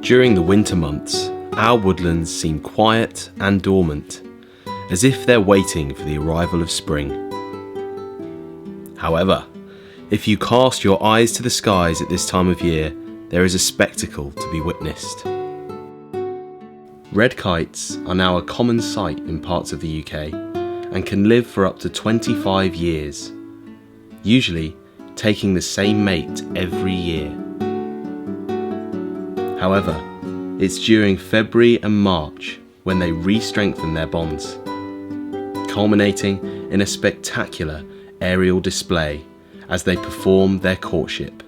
During the winter months, our woodlands seem quiet and dormant, as if they're waiting for the arrival of spring. However, if you cast your eyes to the skies at this time of year, there is a spectacle to be witnessed. Red kites are now a common sight in parts of the UK and can live for up to 25 years, usually taking the same mate every year. However, it's during February and March when they re-strengthen their bonds, culminating in a spectacular aerial display as they perform their courtship.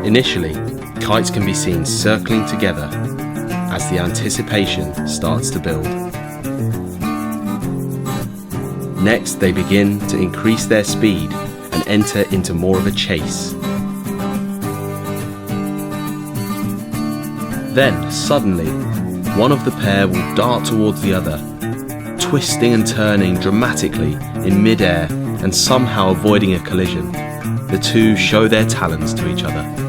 Initially, kites can be seen circling together as the anticipation starts to build. Next, they begin to increase their speed and enter into more of a chase. Then, suddenly, one of the pair will dart towards the other, twisting and turning dramatically in mid-air and somehow avoiding a collision. The two show their talons to each other.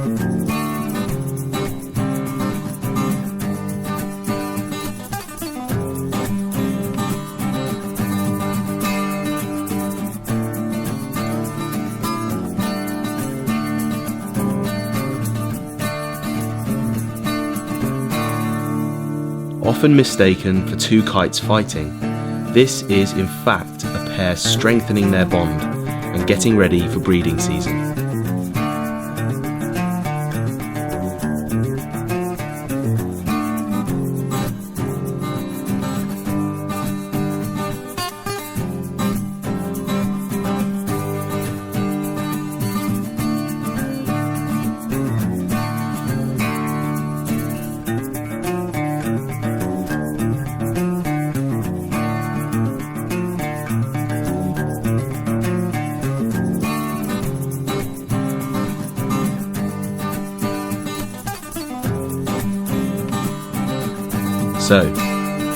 Often mistaken for two kites fighting, this is in fact a pair strengthening their bond and getting ready for breeding season. So,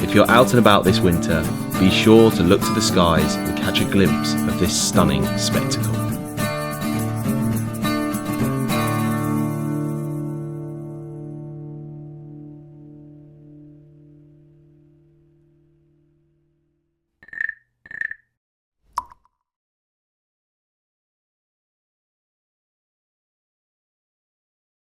if you're out and about this winter, be sure to look to the skies and catch a glimpse of this stunning spectacle.